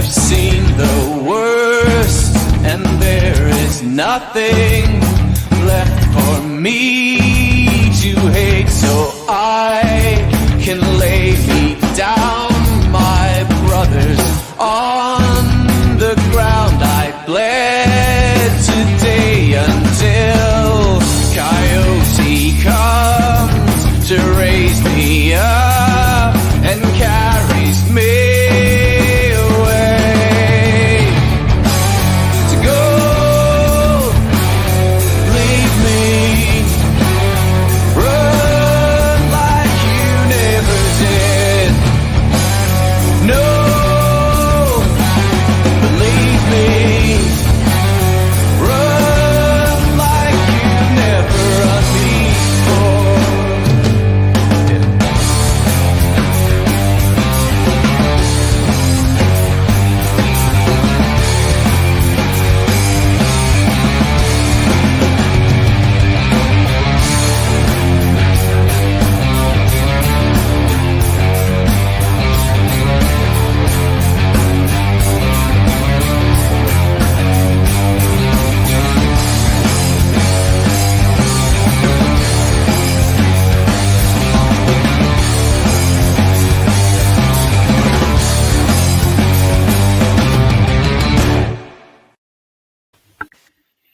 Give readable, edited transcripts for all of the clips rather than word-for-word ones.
seen the worst, and there is nothing left for me to hate, so I can lay me down, my brothers, on the ground. I bled today until Coyote comes to raise me up and carries me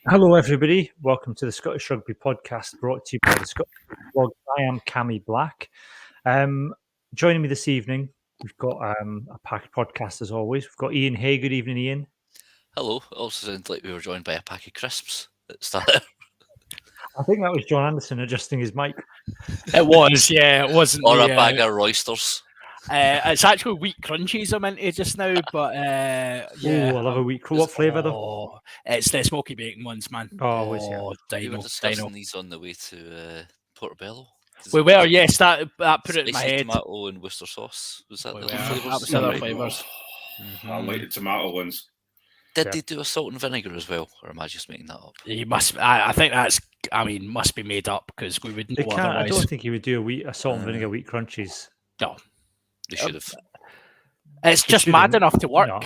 Hello everybody, welcome to the Scottish Rugby Podcast brought to you by the Scottish Rugby Blog. I am Cammy Black. Joining me this evening, we've got a packed podcast as always. We've got Ian Hay. Good evening, Ian. Hello. It also sounds like we were joined by a pack of crisps at the start. I think that was John Anderson adjusting his mic. It was, yeah, it wasn't. Or a bag of Roysters. It's actually wheat crunchies I'm into just now, but yeah. Oh, I love a wheat. What flavour though? It's the smoky bacon ones, man. We were discussing these on the way to Portobello. We were, yes. That put it in my head. Tomato and Worcester sauce. Was that the That flavours? was the other flavours. I like the tomato ones. Did they do a salt and vinegar as well, or am I just making that up? You must. I think that's. I mean, must be made up because we wouldn't know otherwise. I don't think he would do a salt and vinegar wheat crunchies. No, they should have. It's just mad enough to work. No,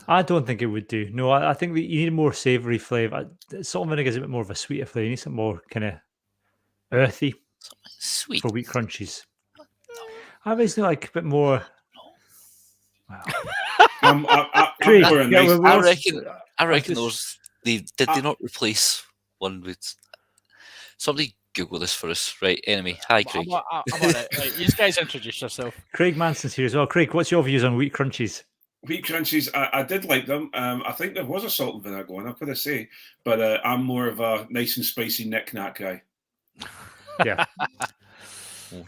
I don't think it would do. No, I think that you need a more savoury flavour. Salt and vinegar is a bit more of a sweeter flavour. You need something more kind of earthy. Something sweet for wheat crunchies. I always like a bit more. Wow. I reckon those. Did they not replace one with? Somebody Google this for us, right? Anyway, hi Craig. I'm on it. Right, you guys introduce yourself. Craig Manson's here as well. Craig, what's your views on wheat crunchies? Wheat crunchies, I did like them. I think there was a salt and vinegar one, I've got to say, but I'm more of a nice and spicy knick-knack guy. Yeah. Do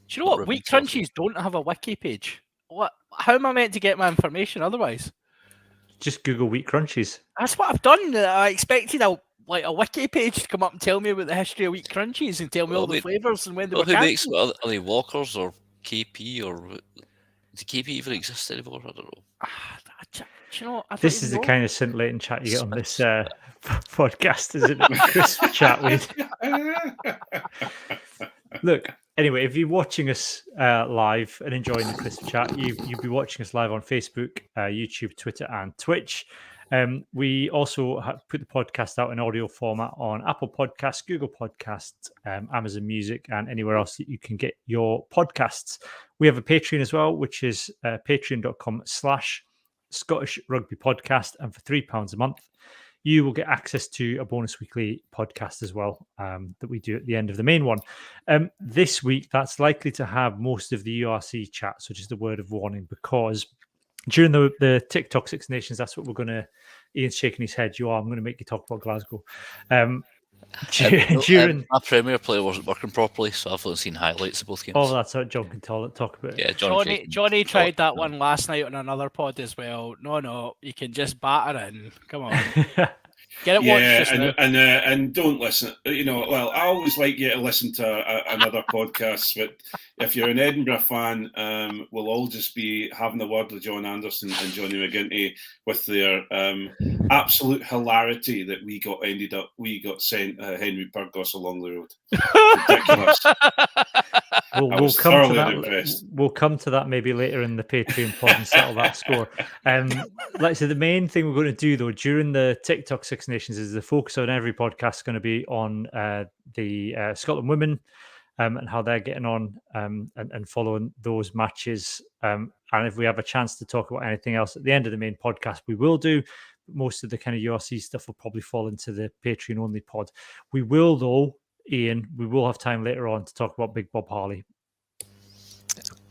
you know what? Wheat crunchies don't have a wiki page. What? How am I meant to get my information otherwise? Just Google wheat crunchies. That's what I've done. I expected a wiki page to come up and tell me about the history of wheat crunchies and tell me all the flavours and when they were cancelled. Are they Walkers or KP or does KP even exist anymore? I don't know. Do you know, this is the kind of scintillating chat you get on this podcast, isn't it? Crisp chat with. Look, anyway, if you're watching us live and enjoying the crisp chat, you'll be watching us live on Facebook, YouTube, Twitter, and Twitch. We also put the podcast out in audio format on Apple Podcasts, Google Podcasts, Amazon Music, and anywhere else that you can get your podcasts. We have a Patreon as well, which is patreon.com/Scottish Rugby Podcast. And for £3 a month, you will get access to a bonus weekly podcast as well that we do at the end of the main one. This week, that's likely to have most of the URC chat, so just a word of warning, because during the TikTok Six Nations, that's what we're going to... Ian's shaking his head. I'm going to make you talk about Glasgow. During my Premier Player wasn't working properly, so I've only seen highlights of both games. Oh, that's what John can talk about. Yeah, Johnny tried that one last night on another pod as well. No, you can just batter in. Come on. Get it watched. And don't listen. Well, I always like you to listen to another podcast, but if you're an Edinburgh fan, we'll all just be having a word with John Anderson and Johnny McGinty with their absolute hilarity that we got sent Henry Burgos along the road. Ridiculous. I was thoroughly impressed. We'll come to that maybe later in the Patreon pod and settle that score. Like I said, the main thing we're going to do though during the TikTok Six Nations is the focus on every podcast going to be on the Scotland women and how they're getting on and following those matches. And if we have a chance to talk about anything else at the end of the main podcast, we will do. Most of the kind of URC stuff will probably fall into the Patreon only pod. We will though, Ian, we will have time later on to talk about Big Bob Harley.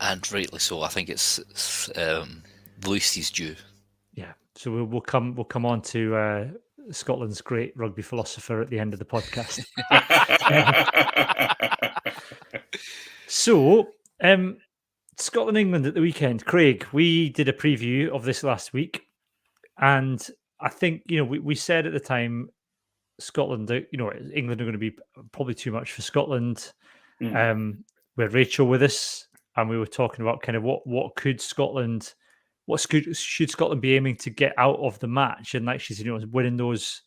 And rightly so. I think it's the least he's due. Yeah. So we'll come on to Scotland's great rugby philosopher at the end of the podcast. So, Scotland England at the weekend. Craig, we did a preview of this last week, and I think we said at the time Scotland, England are going to be probably too much for Scotland. We had Rachel with us, and we were talking about kind of what should Scotland be aiming to get out of the match, and like she said, winning those,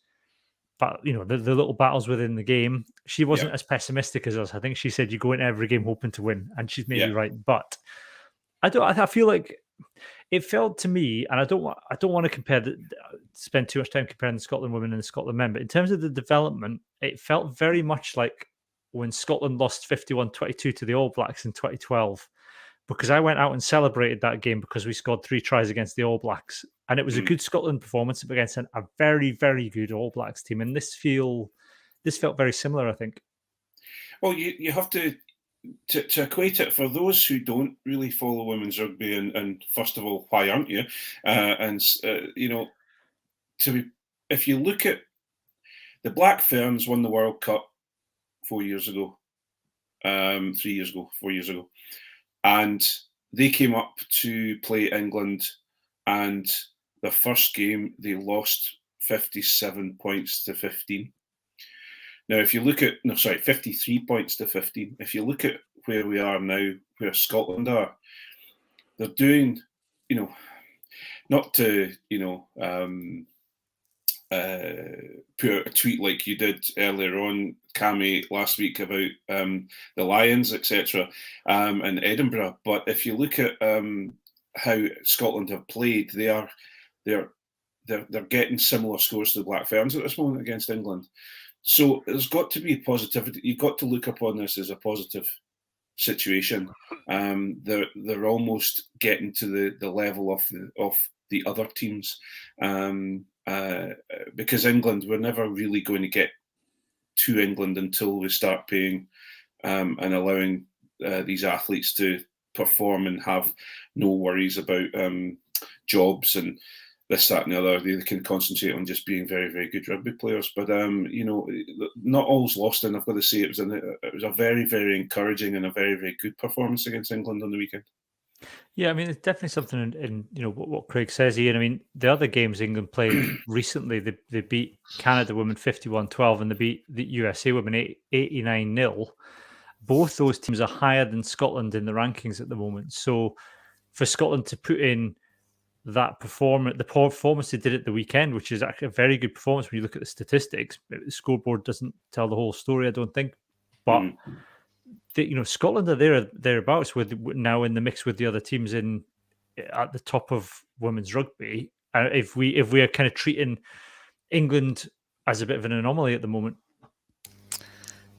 but the little battles within the game. She wasn't as pessimistic as us. I think she said you go into every game hoping to win, and she's maybe right. But I feel like it felt to me, and I don't want to spend too much time comparing the Scotland women and the Scotland men, but in terms of the development, it felt very much like when Scotland lost 51-22 to the All Blacks in 2012, because I went out and celebrated that game because we scored 3 tries against the All Blacks, and it was a good Scotland performance against a very, very good All Blacks team, and this felt very similar, I think. Well, you have to equate it for those who don't really follow women's rugby, and first of all, why aren't you? If you look at the Black Ferns won the World Cup 4 years ago, 3 years ago, 4 years ago, and they came up to play England, and the first game they lost 57 points to 15. Now, if you look at 53 points to 15. If you look at where we are now, where Scotland are, they're doing, not to, put out a tweet like you did earlier on, Cammy, last week about the Lions, etc., and Edinburgh. But if you look at how Scotland have played, they're getting similar scores to the Black Ferns at this moment against England. So there's got to be positivity. You've got to look upon this as a positive situation. They're almost getting to the level of the other teams, because England, we're never really going to get to England until we start paying and allowing these athletes to perform and have no worries about jobs and this, that, and the other. They can concentrate on just being very, very good rugby players. But not all's lost. And I've got to say, it was a very, very encouraging and a very, very good performance against England on the weekend. Yeah, I mean, it's definitely something in what Craig says, Ian. I mean, the other games England played recently, they beat Canada women 51-12, and they beat the USA women 89-0. Both those teams are higher than Scotland in the rankings at the moment. So for Scotland to put in that the performance they did at the weekend, which is actually a very good performance when you look at the statistics. The scoreboard doesn't tell the whole story, I don't think, but Scotland are thereabouts with now in the mix with the other teams at the top of women's rugby. If we are kind of treating England as a bit of an anomaly at the moment.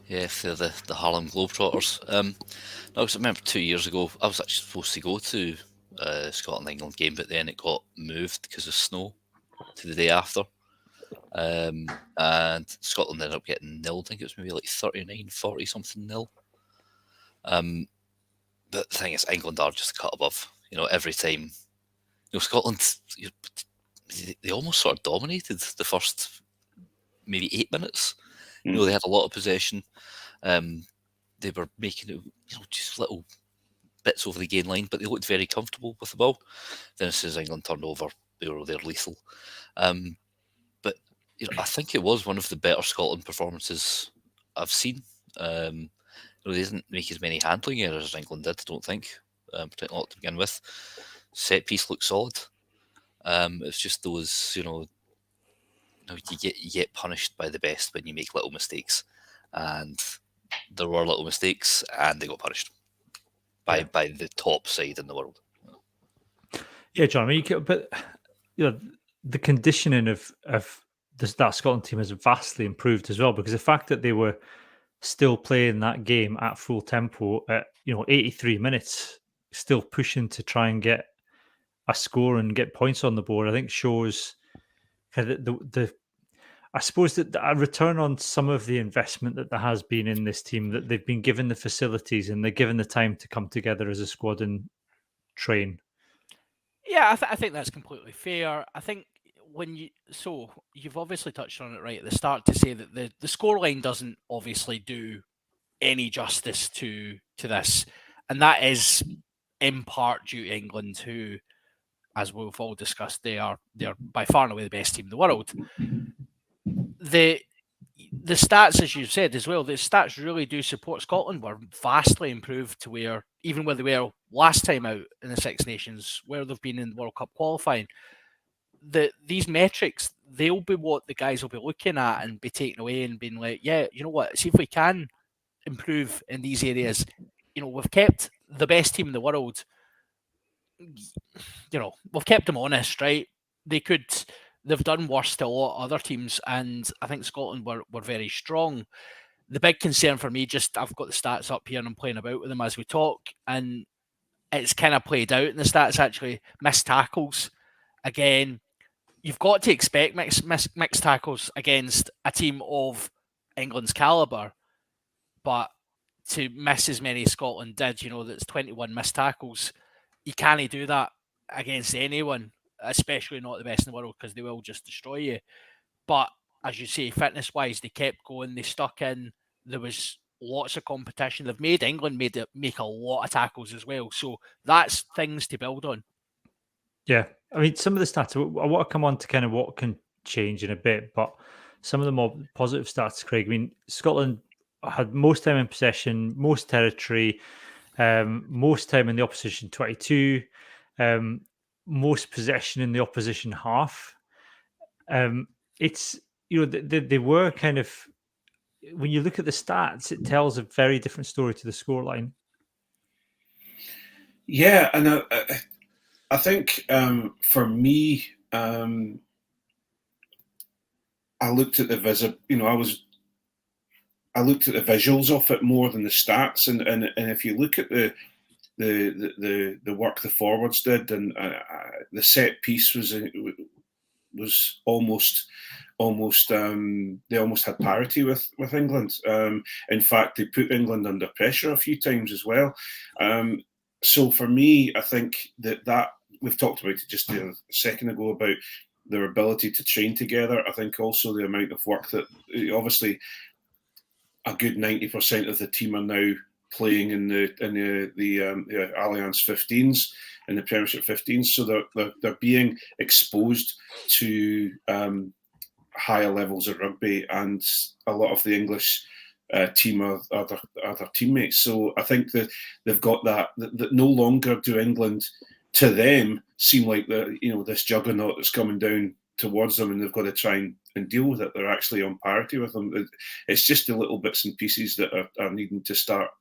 Yeah, if they're the Harlem Globetrotters. I remember 2 years ago, I was actually supposed to go to Scotland-England game, but then it got moved because of snow to the day after. And Scotland ended up getting nil. I think it was maybe like 39-40 something nil. But the thing is, England are just a cut above. Every time, Scotland, they almost sort of dominated the first maybe 8 minutes. They had a lot of possession. They were making it, just little bits over the gain line, but they looked very comfortable with the ball. Then as soon as England turned over, they're lethal. But I think it was one of the better Scotland performances I've seen. They didn't make as many handling errors as England did, I don't think, particularly not to begin with. Set piece looked solid. It's just those, you get punished by the best when you make little mistakes, and there were little mistakes, and they got punished. by the top side in the world. Yeah, John. I mean, but the conditioning of that Scotland team has vastly improved as well, because the fact that they were still playing that game at full tempo at 83 minutes, still pushing to try and get a score and get points on the board, I think shows kind of the I suppose that a return on some of the investment that there has been in this team, that they've been given the facilities and they're given the time to come together as a squad and train. Yeah, I think that's completely fair. I think you've obviously touched on it right at the start to say that the scoreline doesn't obviously do any justice to this, and that is in part due to England, who, as we've all discussed, they're by far and away the best team in the world. The stats, as you said as well, the stats really do support Scotland were vastly improved to where they were last time out in the Six Nations, where they've been in the World Cup qualifying. These metrics, they'll be what the guys will be looking at and be taken away and being like, yeah, you know what, see if we can improve in these areas. We've kept the best team in the world. We've kept them honest, right? They've done worse to a lot of other teams, and I think Scotland were very strong. The big concern for me, I've got the stats up here and I'm playing about with them as we talk, and it's kind of played out in the stats actually. Missed tackles. Again, you've got to expect mixed tackles against a team of England's calibre, but to miss as many as Scotland did, that's 21 missed tackles. You can't do that against anyone, especially not the best in the world, because they will just destroy you. But as you say, fitness-wise, they kept going. They stuck in. There was lots of competition. They've made England make a lot of tackles as well. So that's things to build on. Yeah, I mean, some of the stats, I want to come on to kind of what can change in a bit, but some of the more positive stats, Craig. I mean, Scotland had most time in possession, most territory, most time in the opposition 22, most possession in the opposition half. It's, they were kind of, when you look at the stats, it tells a very different story to the scoreline. Yeah, and I think for me, I looked at I looked at the visuals of it more than the stats, and if you look at the work the forwards did, and the set piece was almost they almost had parity with England. In fact, they put England under pressure a few times as well. So for me, I think that we've talked about it just a second ago about their ability to train together. I think also the amount of work that obviously a good 90% of the team are now playing in the Alliance 15s, in the Premiership 15s, so they're being exposed to higher levels of rugby, and a lot of the English team are their teammates. So I think that they've got that no longer do England to them seem like this juggernaut that's coming down towards them, and they've got to try and deal with it. They're actually on parity with them. It's just the little bits and pieces that are needing to start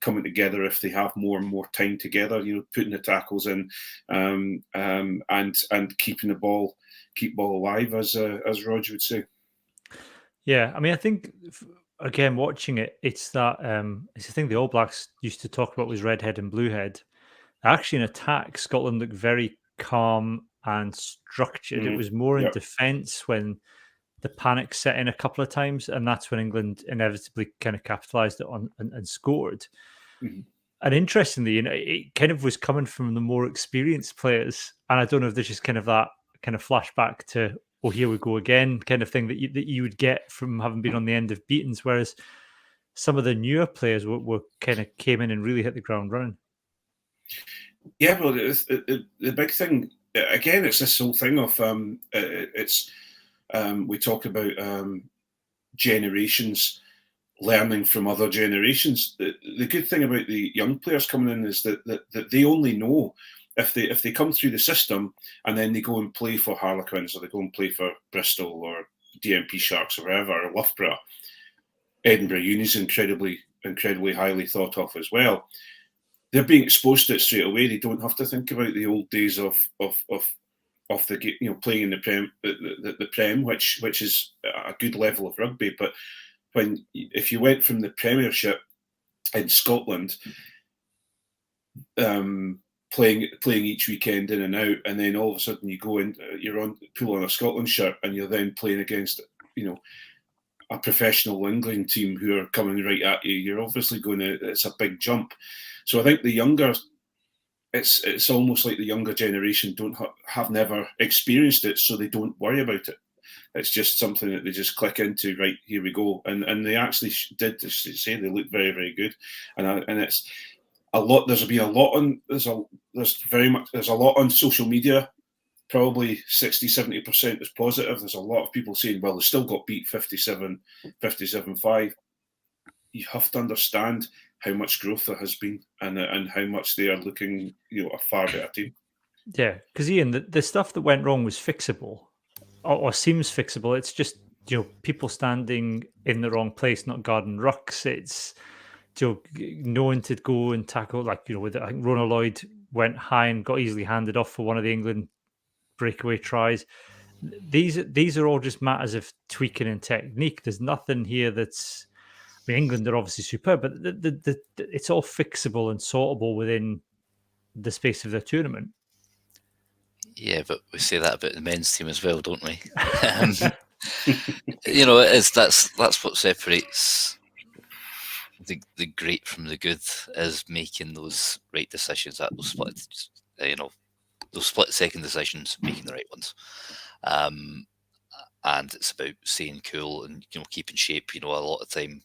coming together if they have more and more time together. Putting the tackles in, and keeping the ball alive, as Roger would say. Yeah, I mean, I think again watching it, it's that it's the thing the All Blacks used to talk about was red head and blue head. Actually, in attack, Scotland looked very calm and structured. It was more in defence when the panic set in a couple of times, and that's when England inevitably kind of capitalised it on and scored. Mm-hmm. And interestingly, it kind of was coming from the more experienced players, and I don't know if there's just kind of that kind of flashback to, oh, here we go again, kind of thing that you would get from having been on the end of beatings, whereas some of the newer players were kind of came in and really hit the ground running. Yeah, well, the big thing again, it's this whole thing of we talk about generations learning from other generations. The good thing about the young players coming in is that they only know if they come through the system and then they go and play for Harlequins, or they go and play for Bristol or DMP Sharks or wherever, or Loughborough. Edinburgh Uni is incredibly highly thought of as well. they're being exposed to it straight away. They don't have to think about the old days of the playing in the Prem, which is a good level of rugby. But if you went from the Premiership in Scotland, playing each weekend in and out, and then all of a sudden you go in, pull on a Scotland shirt, and you're then playing against a professional England team who are coming right at you. You're obviously it's a big jump. So I think the younger, it's almost like the younger generation have never experienced it, so they don't worry about it. It's just something that they just click into. Right, here we go, and they actually did say they look very, very good, and it's a lot. There's a lot on social media. Probably 60-70% is positive. There's a lot of people saying, well, they still got beat 57-5. You have to understand how much growth there has been and how much they are looking, a far better team. Yeah, because Ian, the stuff that went wrong was fixable or seems fixable. It's just, people standing in the wrong place, not guarding rucks. It's, knowing to go and tackle, like, I think Ronald Lloyd went high and got easily handed off for one of the England breakaway tries. These are all just matters of tweaking and technique. There's nothing here that's, England are obviously superb, but it's all fixable and sortable within the space of the tournament. Yeah, but we say that about the men's team as well, don't we? That's what separates the great from the good, is making those right decisions at those split, those split-second decisions, making the right ones. And it's about staying cool and keeping shape. A lot of time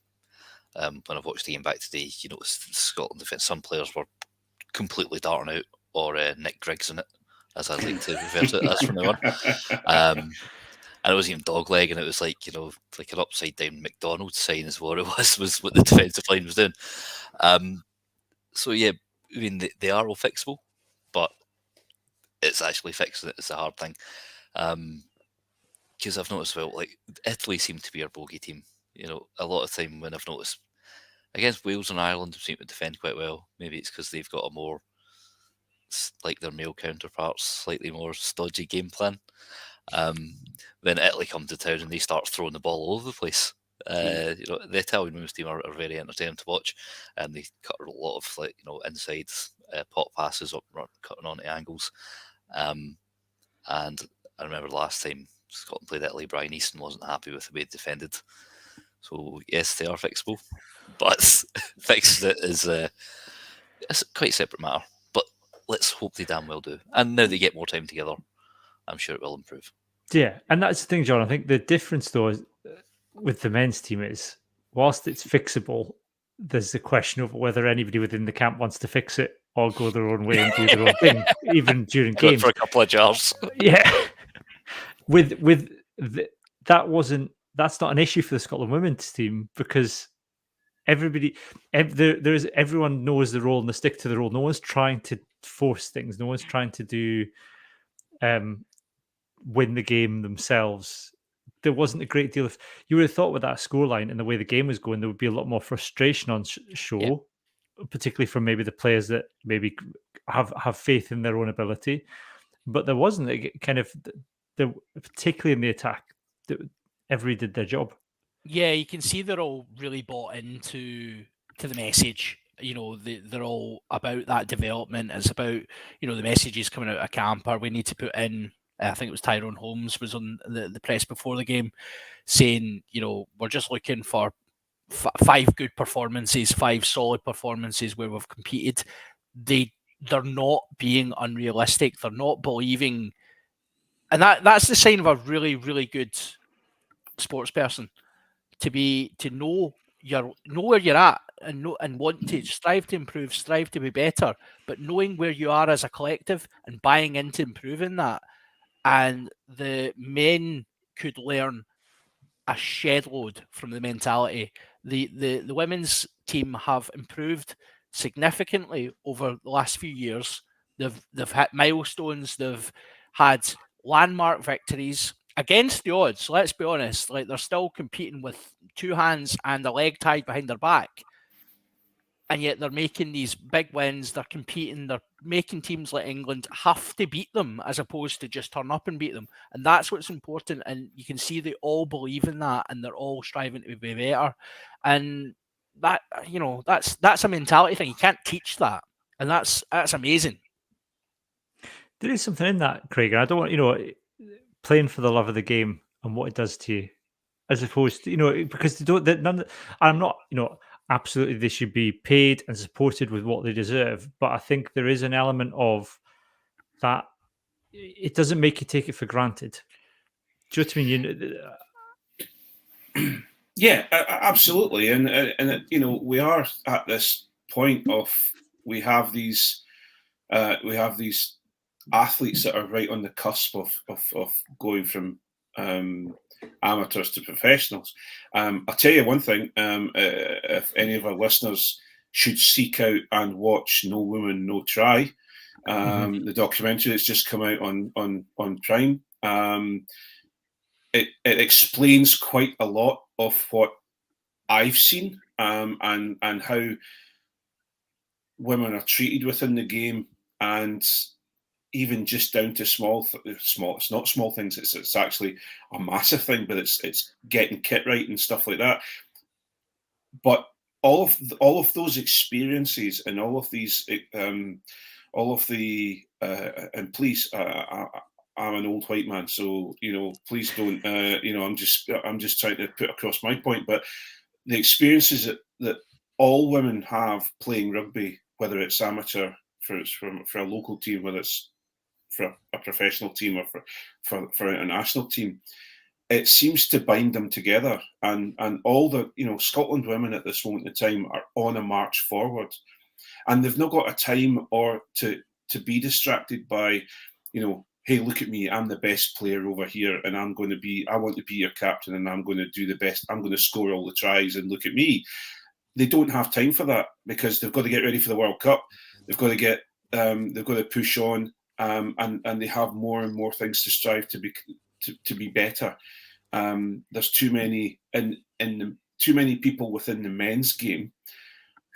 when I've watched the game back today, Scotland defence, some players were completely darting out, or Nick Griggs in it, as I like to refer to it as from now on. And it wasn't even dogleg, and it was like like an upside down McDonald's sign is what it was what the defensive line was doing. So yeah, they are all fixable, but it's actually fixing it is the hard thing. Because I've noticed, like Italy seemed to be our bogey team. A lot of time when I've noticed against Wales and Ireland, seem to defend quite well. Maybe it's because they've got a more, like their male counterparts, slightly more stodgy game plan. Then Italy come to town and they start throwing the ball all over the place. The Italian women's team are very entertaining to watch, and they cut a lot of inside pot passes up, cutting onto angles. And I remember last time Scotland played Italy, Brian Easton wasn't happy with the way they defended. So yes, they are fixable, but fixing it is it's quite a separate matter. But let's hope they damn well do. And now they get more time together, I'm sure it will improve. Yeah, and that's the thing, John. I think the difference, though, is, with the men's team is, whilst it's fixable, there's the question of whether anybody within the camp wants to fix it or go their own way and do their own thing, even during games. For a couple of jars. Yeah. That's not an issue for the Scotland women's team, because everyone knows the role and they stick to the role. No one's trying to force things. No one's trying to do win the game themselves. There wasn't a great deal of, you would have thought with that scoreline and the way the game was going, there would be a lot more frustration on show, particularly from maybe the players that maybe have faith in their own ability. But there wasn't. Particularly in the attack, everybody did their job. Yeah, you can see they're all really bought into the message. They're all about that development. It's about, the messages coming out of camp, or we need to put in, I think it was Tyrone Holmes was on the press before the game saying, we're just looking for 5 good performances, 5 solid performances where we've competed. They're not being unrealistic. They're not believing. And that's the sign of a really, really good sports person, to know where you're at and want to strive to improve, strive to be better, but knowing where you are as a collective and buying into improving that. And the men could learn a shed load from the mentality. The women's team have improved significantly over the last few years. They've hit milestones. They've had landmark victories against the odds. Let's be honest, like they're still competing with 2 hands and a leg tied behind their back. and yet they're making these big wins. They're competing. They're making teams like England have to beat them as opposed to just turn up and beat them. And that's what's important. And you can see they all believe in that, and they're all striving to be better. And that, that's a mentality thing. You can't teach that, and that's amazing. There is something in that, Craig. And I don't want, playing for the love of the game and what it does to you, as opposed to, because they don't. I'm not, absolutely they should be paid and supported with what they deserve. But I think there is an element of that. It doesn't make you take it for granted. Do you know what I mean? Yeah, absolutely, and we are at this point of we have these athletes that are right on the cusp of going from amateurs to professionals. I'll tell you one thing: if any of our listeners should seek out and watch "No Woman, No Try," the documentary that's just come out on Prime. It explains quite a lot of what I've seen and how women are treated within the game, and even just down to small. It's not small things. It's actually a massive thing, but it's getting kit right and stuff like that. But all of those experiences and all of these and please. I'm an old white man, so please don't. I'm just trying to put across my point. But the experiences that all women have playing rugby, whether it's amateur for a local team, whether it's for a professional team or for an international team, it seems to bind them together. And all the Scotland women at this moment in time are on a march forward, and they've not got a time or to be distracted by hey, look at me, I'm the best player over here, and I want to be your captain, and I'm going to do the best. I'm going to score all the tries, and look at me. They don't have time for that because they've got to get ready for the World Cup. They've got to push on, and they have more and more things to strive to be better. There's too many too many people within the men's game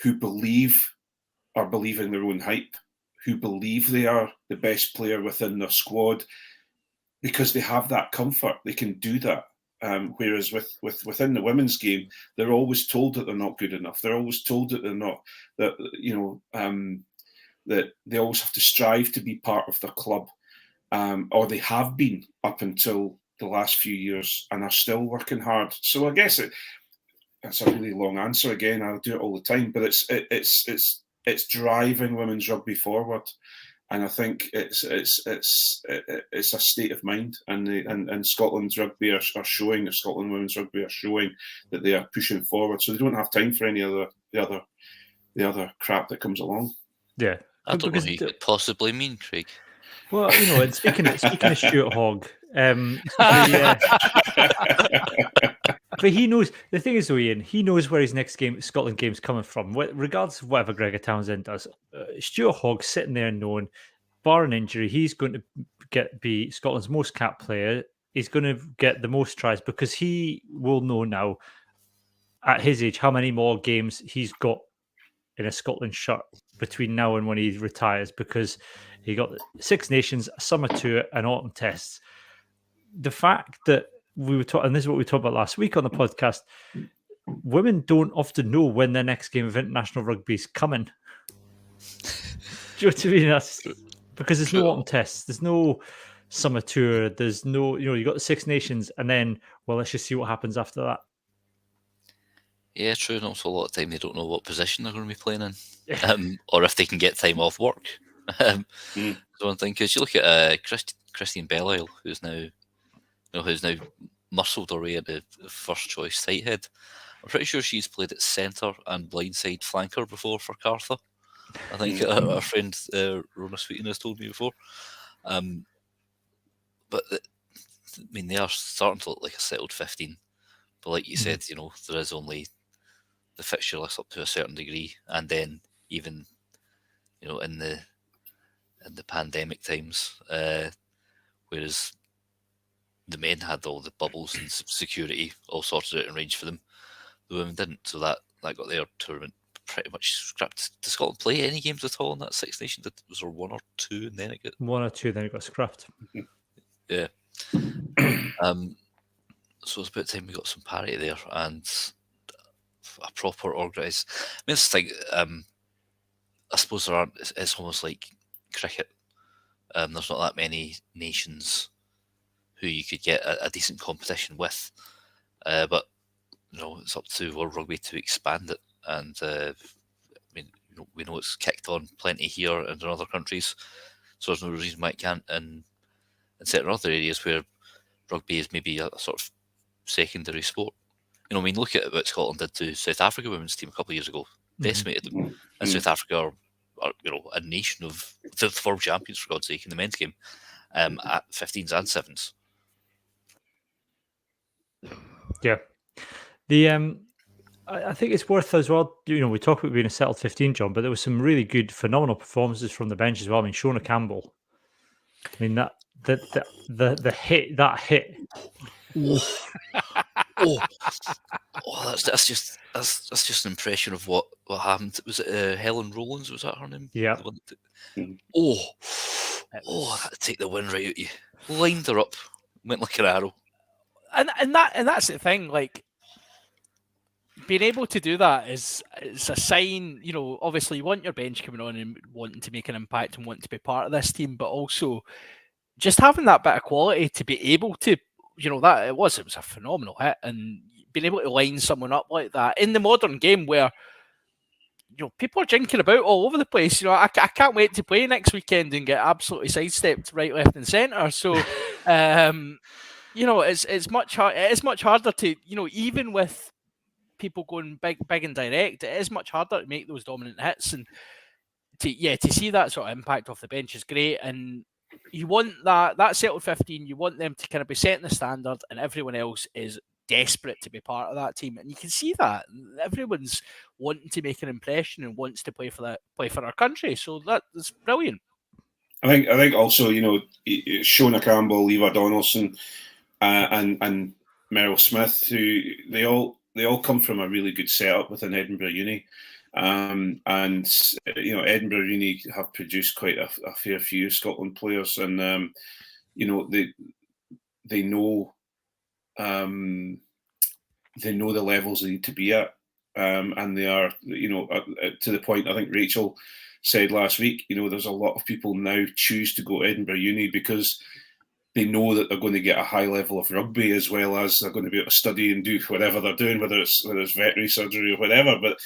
who believe in their own hype, who believe they are the best player within their squad because they have that comfort. They can do that. Whereas within the women's game, they're always told that they're not good enough. They're always told that they're not, that they always have to strive to be part of the club, or they have been up until the last few years and are still working hard. So I guess that's a really long answer. Again, I'll do it all the time, but it's driving women's rugby forward, and I think it's a state of mind, and Scotland's rugby are showing, Scotland women's rugby are showing that they are pushing forward, so they don't have time for any other the other crap that comes along. Yeah, I don't know who you could possibly mean, Craig. Well, and speaking of Stuart Hogg, but he knows. The thing is, though, Ian, he knows where his next Scotland game's coming from, regardless of whatever Gregor Townsend does. Stuart Hogg sitting there knowing, barring injury, he's going to be Scotland's most capped player. He's going to get the most tries because he will know now, at his age, how many more games he's got in a Scotland shirt between now and when he retires, because he got 6 Nations, a summer tour, and autumn tests. The fact that we were talking, and this is what we talked about last week on the podcast, women don't often know when their next game of international rugby is coming. Do you know what I mean? That's because there's no autumn tests, there's no summer tour, there's no, you got the 6 Nations, and then, well, let's just see what happens after that. Yeah, true. And also a lot of time they don't know what position they're going to be playing in, or if they can get time off work. One thing, because you look at Christine Belial, who's now muscled her way into first choice tight head. I'm pretty sure she's played at centre and blindside flanker before for Cartha. I think our friend Rona Sweeten has told me before. But they are starting to look like a settled 15. But like you said, there is only the fixture list up to a certain degree, and then even in the pandemic times, whereas the men had all the bubbles and security all sorted out and arranged for them, the women didn't. So that got their tournament pretty much scrapped. Did Scotland play any games at all in that Six Nations? Was there 1 or 2 and then it got 1 or 2, then it got scrapped. Yeah. So it's about time we got some parity there and a proper organised. I mean, this thing. I suppose there aren't. It's almost like cricket. There's not that many nations who you could get a decent competition with, but it's up to World Rugby to expand it. And I mean, we know it's kicked on plenty here and in other countries, so there's no reason why it can't in certain other areas where rugby is maybe a sort of secondary sport. I mean, look at what Scotland did to South Africa women's team a couple of years ago. Decimated them. And South Africa are a nation of the world champions, for God's sake, in the men's game at 15s and 7s. Yeah. I think it's worth as well, we talk about being a settled 15, John, but there was some really good, phenomenal performances from the bench as well. I mean, Shona Campbell. I mean, the hit, that hit. That's just an impression of what happened. Was it Helen Rowlands? Was that her name? Yeah. That'd take the wind right out of you. Lined her up, went like an arrow. And that's the thing. Like, being able to do that is a sign. Obviously, you want your bench coming on and wanting to make an impact and wanting to be part of this team, but also just having that bit of quality to be able to. That it was a phenomenal hit, and being able to line someone up like that in the modern game where people are jinking about all over the place. I can't wait to play next weekend and get absolutely sidestepped right, left, and centre. So, it's much harder to even with people going big and direct, it is much harder to make those dominant hits, and to see that sort of impact off the bench is great. And you want that settled 15, you want them to kind of be setting the standard, and everyone else is desperate to be part of that team. And you can see that everyone's wanting to make an impression and wants to play for our country. So that's brilliant. I think also, Shona Campbell, Eva Donaldson, and Meryl Smith, who they all come from a really good setup within Edinburgh Uni. And Edinburgh Uni have produced quite a fair few Scotland players, and they know the levels they need to be at, and they are to the point. I think Rachel said last week, there's a lot of people now choose to go to Edinburgh Uni because they know that they're going to get a high level of rugby, as well as they're going to be able to study and do whatever they're doing, whether it's veterinary surgery or whatever. But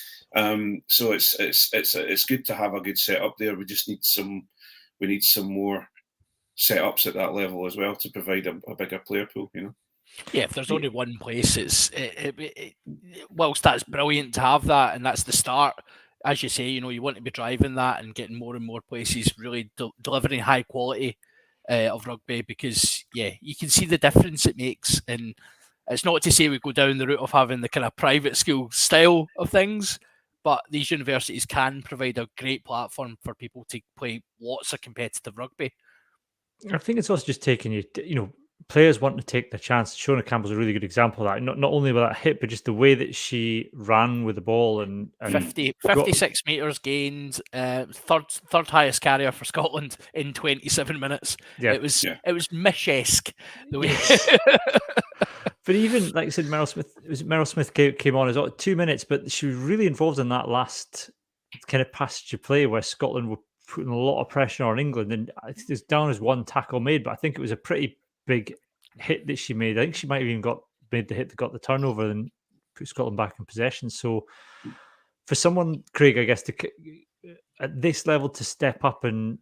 so it's good to have a good setup there. We just need some more setups at that level as well to provide a bigger player pool. Yeah, if there's only one place, whilst that's brilliant to have that, and that's the start. As you say, you want to be driving that and getting more and more places really delivering high quality of rugby, because you can see the difference it makes. And it's not to say we go down the route of having the kind of private school style of things, but these universities can provide a great platform for people to play lots of competitive rugby. I think it's also just taking players want to take the chance. Shona Campbell's a really good example of that. Not only with that hit, but just the way that she ran with the ball and 56 metres gained, third highest carrier for Scotland in 27 minutes. Yeah. It was Mish-esque the way. Yes. But even like I said, Meryl Smith came on as well 2 minutes, but she was really involved in that last kind of passage of play where Scotland were putting a lot of pressure on England, and it's down as one tackle made, but I think it was a pretty big hit that she made. I think she might have even made the hit that got the turnover and put Scotland back in possession. So for someone, Craig, I guess, at this level to step up and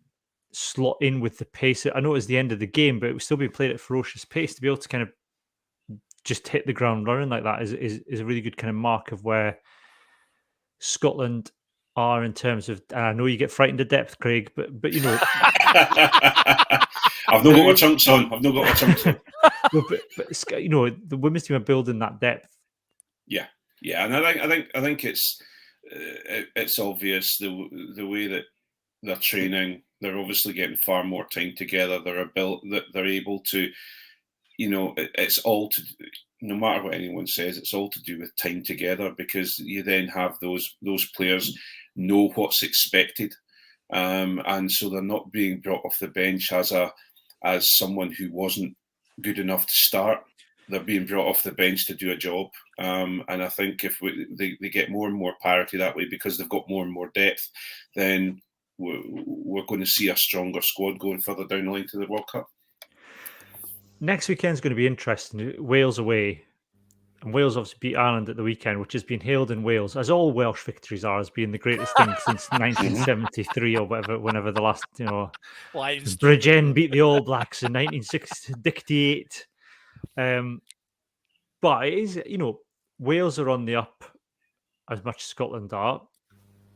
slot in with the pace, I know it was the end of the game, but it was still being played at ferocious pace. To be able to kind of just hit the ground running like that is a really good kind of mark of where Scotland are in terms of, and I know you get frightened to depth, Craig, but I've not got my chunks on. No, but the women's team are building that depth. Yeah, and I think it's obvious the way that they're training. They're obviously getting far more time together. They're able to, it's all to. no matter what anyone says, it's all to do with time together, because you then have those players know what's expected, and so they're not being brought off the bench as someone who wasn't good enough to start. They're being brought off the bench to do a job, and I think if they get more and more parity that way, because they've got more and more depth, then we're going to see a stronger squad going further down the line to the World Cup. Next weekend's going to be interesting. Wales away. And Wales obviously beat Ireland at the weekend, which has been hailed in Wales, as all Welsh victories are, as being the greatest thing since 1973 or whatever, whenever the last, Bridgend beat the All Blacks in 1968. But it is, Wales are on the up as much as Scotland are.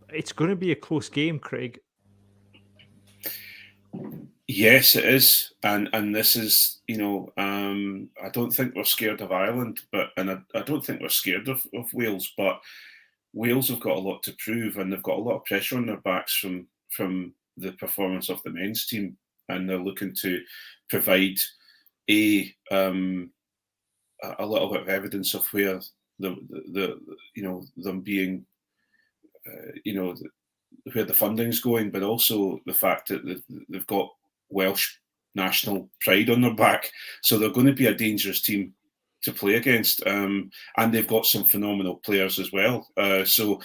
It's going to be a close game, Craig. Yes, it is, and this is, I don't think we're scared of Ireland, I don't think we're scared of Wales, but Wales have got a lot to prove, and they've got a lot of pressure on their backs from the performance of the men's team, and they're looking to provide a little bit of evidence of where them being, where the funding's going, but also the fact that they've got Welsh national pride on their back, so they're going to be a dangerous team to play against, and they've got some phenomenal players as well. So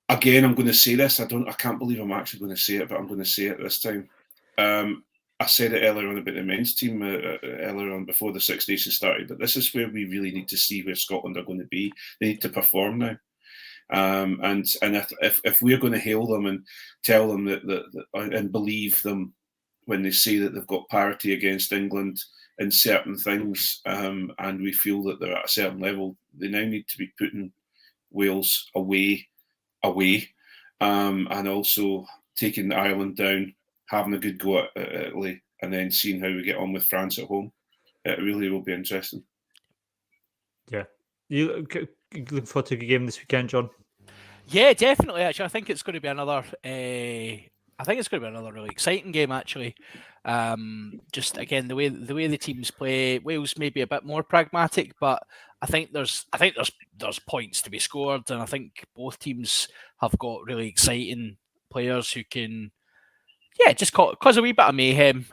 again, I'm going to say this. I can't believe I'm actually going to say it, but I'm going to say it this time. I said it earlier on about the men's team, earlier on before the Six Nations started, but this is where we really need to see where Scotland are going to be. They need to perform now. And if we're going to hail them and tell them that and believe them when they say that they've got parity against England in certain things, and we feel that they're at a certain level, they now need to be putting Wales away, and also taking Ireland down, having a good go at Italy, and then seeing how we get on with France at home. It really will be interesting. Yeah. You looking forward to a good game this weekend, John? Yeah, definitely. Actually, I think it's going to be another. I think it's going to be another really exciting game. Actually, just again the way the teams play. Wales may be a bit more pragmatic, but I think there's points to be scored, and I think both teams have got really exciting players who can, just cause a wee bit of mayhem.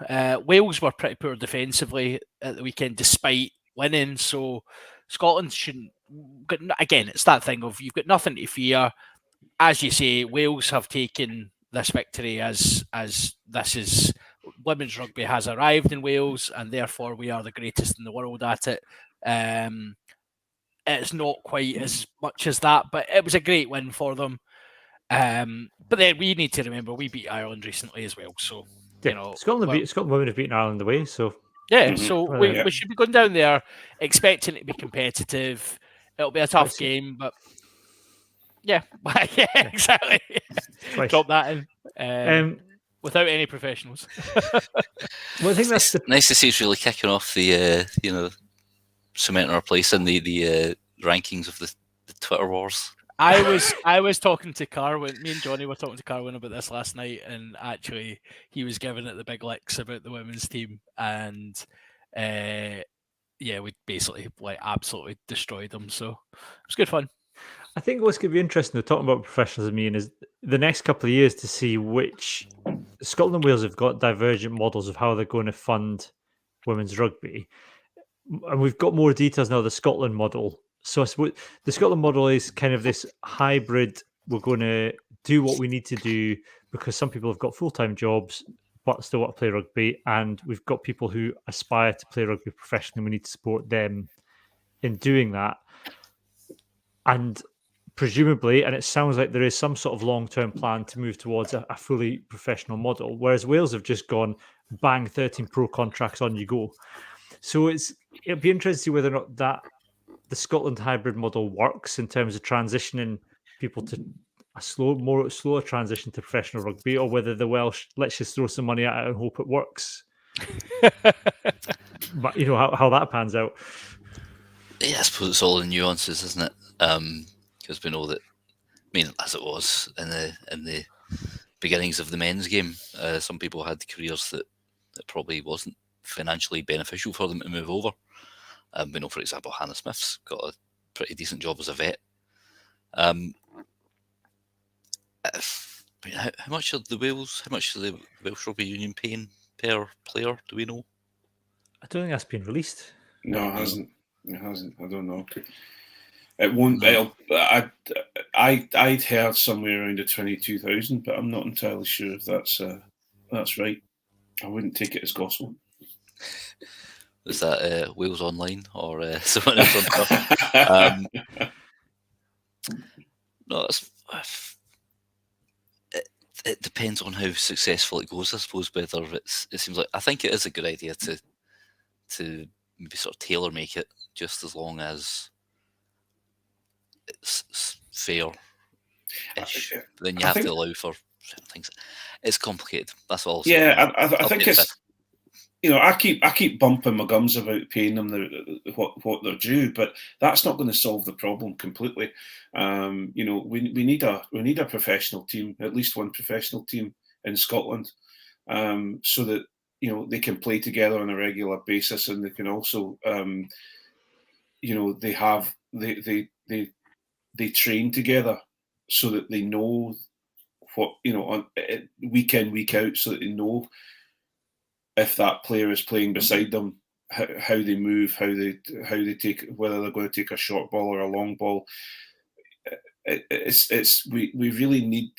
Wales were pretty poor defensively at the weekend, despite winning. So Scotland shouldn't. Again, it's that thing of you've got nothing to fear. As you say, Wales have taken this victory as this is women's rugby has arrived in Wales, and therefore we are the greatest in the world at it. It's not quite as much as that, but it was a great win for them. But then we need to remember we beat Ireland recently as well. So Scotland women have beaten Ireland away. So so we should be going down there expecting it to be competitive. It'll be a tough game, but yeah, exactly. Drop that in without any professionals. Well, I think that's nice to see it's really kicking off the cementing our place in the rankings of the Twitter wars. I was talking to Carwin. Me and Johnny were talking to Carwin about this last night, and actually he was giving it the big licks about the women's team, and we basically absolutely destroyed them. So it was good fun. I think what's going to be interesting, though, talking about professionalism, Ian, is the next couple of years to see which Scotland and Wales have got divergent models of how they're going to fund women's rugby. And we've got more details now of the Scotland model. So I suppose the Scotland model is kind of this hybrid. We're going to do what we need to do because some people have got full-time jobs but still want to play rugby. And we've got people who aspire to play rugby professionally. We need to support them in doing that. And presumably, and it sounds like there is some sort of long-term plan to move towards a fully professional model, whereas Wales have just gone, bang, 13 pro contracts, on you go. So it'll be interesting to see whether or not that the Scotland hybrid model works in terms of transitioning people to a slower transition to professional rugby, or whether the Welsh, let's just throw some money at it and hope it works. But how that pans out. Yeah, I suppose it's all the nuances, isn't it? Because we know that, as it was in the beginnings of the men's game, some people had careers that it probably wasn't financially beneficial for them to move over. We know, for example, Hannah Smith's got a pretty decent job as a vet. How much are the Wales? How much are the Welsh Rugby Union paying per player? Do we know? I don't think that's been released. No, it hasn't. It hasn't. I don't know. It won't. No. I'd heard somewhere around the 22,000, but I'm not entirely sure if that's right. I wouldn't take it as gospel. Is that Wales Online or someone else on Twitter? No, it depends on how successful it goes, I suppose. Whether it seems like, I think it is a good idea to maybe sort of tailor make it, just as long as it's fair-ish. Then you have to allow for certain things. It's complicated. That's all. Yeah, I think it's. I keep bumping my gums about paying them what they're due, but that's not going to solve the problem completely. We need a professional team, at least one professional team in Scotland, so that they can play together on a regular basis, and they can also, they train together so that they know what on week in, week out, so that they know if that player is playing beside them, how they move, how they take, whether they're going to take a short ball or a long ball. We really need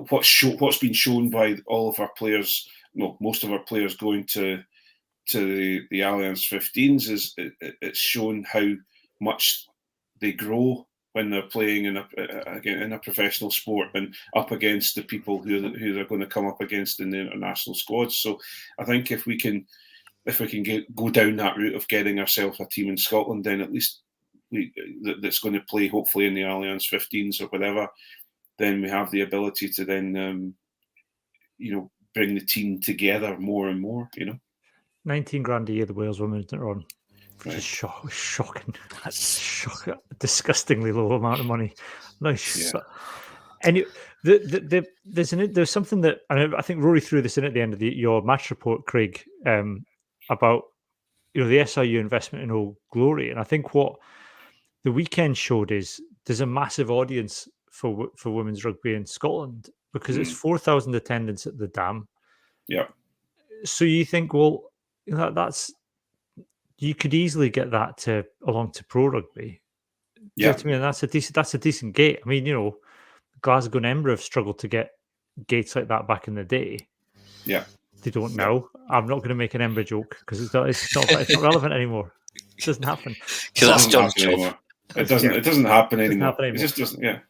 what's been shown by all of our players. Most of our players going to the Alliance 15s is it's shown how much they grow when they're playing in a professional sport and up against the people who they're going to come up against in the international squads. So I think if we can go down that route of getting ourselves a team in Scotland, then at least that's going to play hopefully in the Alliance 15s or whatever, then we have the ability to then bring the team together more and more. 19 grand a year the Wales women are on. Which Right. is shocking. That's shocking. Disgustingly low amount of money. Nice. Yeah. And there's something that, and I think Rory threw this in at the end of your match report, Craig, about the SIU investment in Old Glory, and I think what the weekend showed is there's a massive audience for women's rugby in Scotland because it's 4,000 attendance at the Dam. Yeah. So you think, well, that's. You could easily get that along to pro rugby. Yeah, I mean, that's a decent gate. I mean, Glasgow and Edinburgh have struggled to get gates like that back in the day. Yeah, they don't know. I'm not going to make an Edinburgh joke because it's not relevant anymore. It doesn't happen. Because that's John's job. It doesn't happen anymore. It just doesn't. Yeah.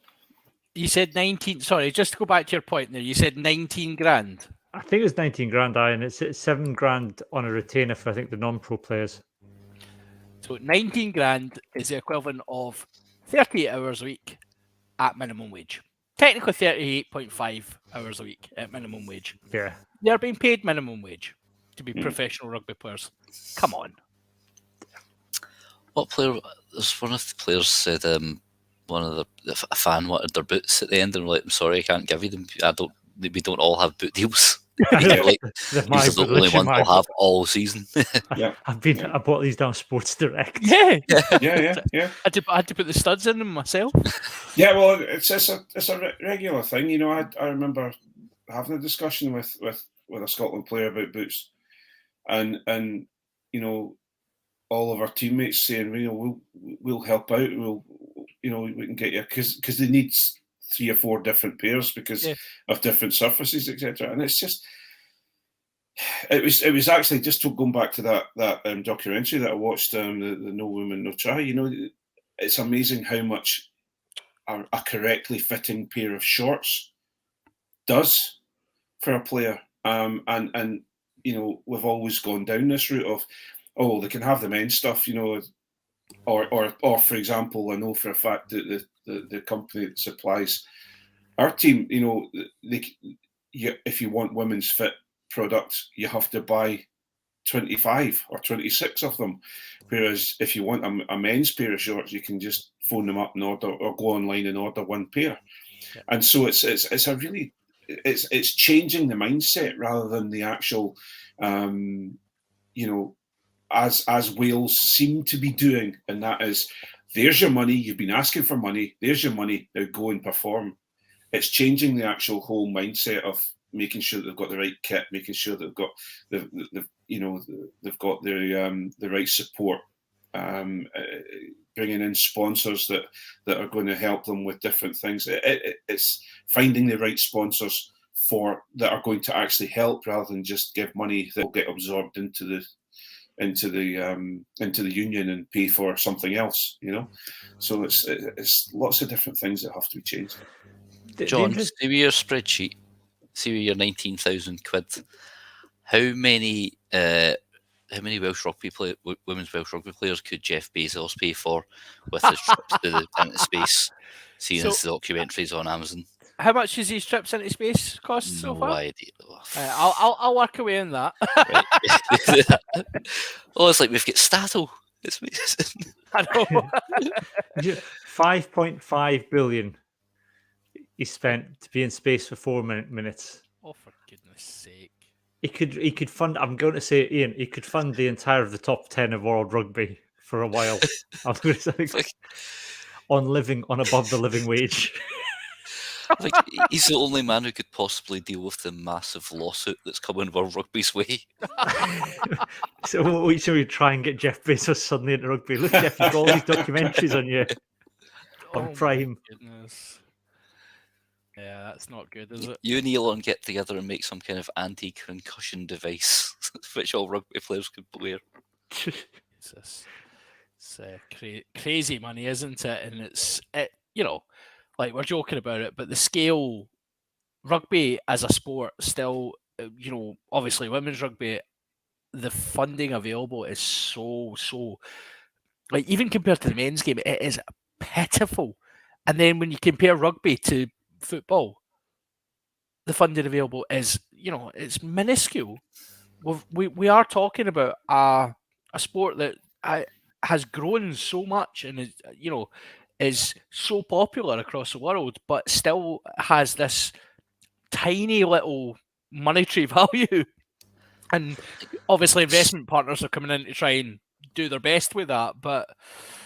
You said 19. Sorry, just to go back to your point there. You said 19 grand. I think it was 19 grand, and it's 7 grand on a retainer for I think the non-pro players. So 19 grand is the equivalent of 38 hours a week at minimum wage. Technically 38.5 hours a week at minimum wage. Yeah. They're being paid minimum wage to be professional rugby players. Come on. What player? There's one of the players said a fan wanted their boots at the end and were like, I'm sorry, I can't give you them. We don't all have boot deals. Like, these are the only ones we'll have all season. I bought these down Sports Direct. Yeah. Yeah. I had to put the studs in them myself. Yeah, well, it's a regular thing. I remember having a discussion with a Scotland player about boots, and all of our teammates saying, we'll help out. We can get you because they need 3 or 4 different pairs because of different surfaces, etc. And it's just, it was actually just going back to that documentary that I watched, the No Woman No Try. It's amazing how much a correctly fitting pair of shorts does for a player. And we've always gone down this route of, they can have the men's stuff, or for example, I know for a fact that the company that supplies our team, if you want women's fit products, you have to buy 25 or 26 of them. Whereas if you want a men's pair of shorts, you can just phone them up and order, or go online and order one pair. Yeah. And so it's changing the mindset rather than the actual, as Wales seem to be doing, and that is, there's your money. You've been asking for money. There's your money. Now go and perform. It's changing the actual whole mindset of making sure that they've got the right kit, making sure that they've got the right support, bringing in sponsors that are going to help them with different things. It's finding the right sponsors that are going to actually help, rather than just give money that will get absorbed into the union and pay for something else. So it's lots of different things that have to be changed. John, see with your spreadsheet, see with your 19,000 quid, how many women's rugby players could Jeff Bezos pay for with his trips into space, seeing his documentaries on Amazon? How much has these trips into space cost so far? No idea. I'll work away on that. Right. Oh, it's like we've got Stato. It's amazing. I know. 5.5 billion he spent to be in space for 4 minutes. Oh, for goodness sake! He could fund. I'm going to say, Ian, he could fund the entire of the top 10 of world rugby for a while. I was going to say, on above the living wage. Like, he's the only man who could possibly deal with the massive lawsuit that's coming World Rugby's way. So we try and get Jeff Bezos suddenly into rugby. Look, Jeff, you've got all these documentaries on you on Prime. Goodness. Yeah, that's not good, is it? You and Elon get together and make some kind of anti-concussion device which all rugby players could wear. It's crazy money, isn't it? And it's like, we're joking about it, but the scale, rugby as a sport still, obviously women's rugby, the funding available is so, like, even compared to the men's game, it is pitiful. And then when you compare rugby to football, the funding available is, it's minuscule. We are talking about a sport that has grown so much and is so popular across the world, but still has this tiny little monetary value. And obviously investment partners are coming in to try and do their best with that. But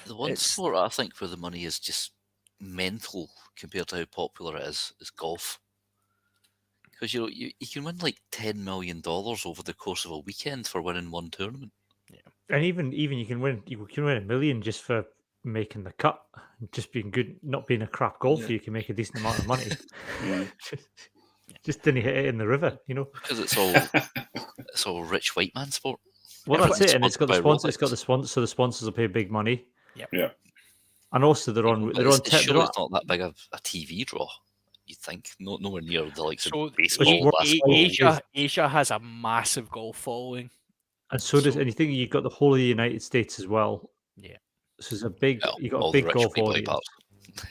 the one sport I think where the money is just mental compared to how popular it is golf. Because you can win like $10 million over the course of a weekend for winning one tournament. Yeah. And even you can win $1 million just for making the cut, just being good, not being a crap golfer. Yeah. You can make a decent amount of money. Just didn't hit it in the river, because it's all rich white man sport. Well, that's it, and it's got the sponsor. It's got the sponsor, so the sponsors will pay big money. Yeah. And also they're on. It's not that big of a TV draw. You think nowhere near the likes of baseball. Asia has a massive golf following, and so does. And you think you've got the whole of the United States as well. Yeah. So it's a big. You got a big golf audience.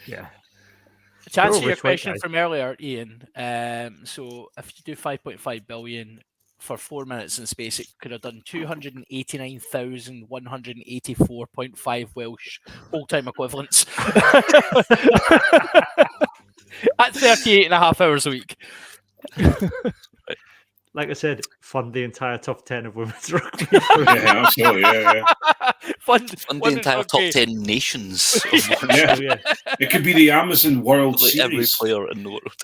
Yeah. To answer your question from earlier, Ian, so if you do 5.5 billion for 4 minutes in space, it could have done 289,184.5 Welsh full-time equivalents at 38 and a half hours a week. Like I said, fund the entire top 10 of women's rugby. Yeah, absolutely. Yeah. Fund the entire top 10 nations. Yeah. It could be the Amazon World Series. Every player in the world.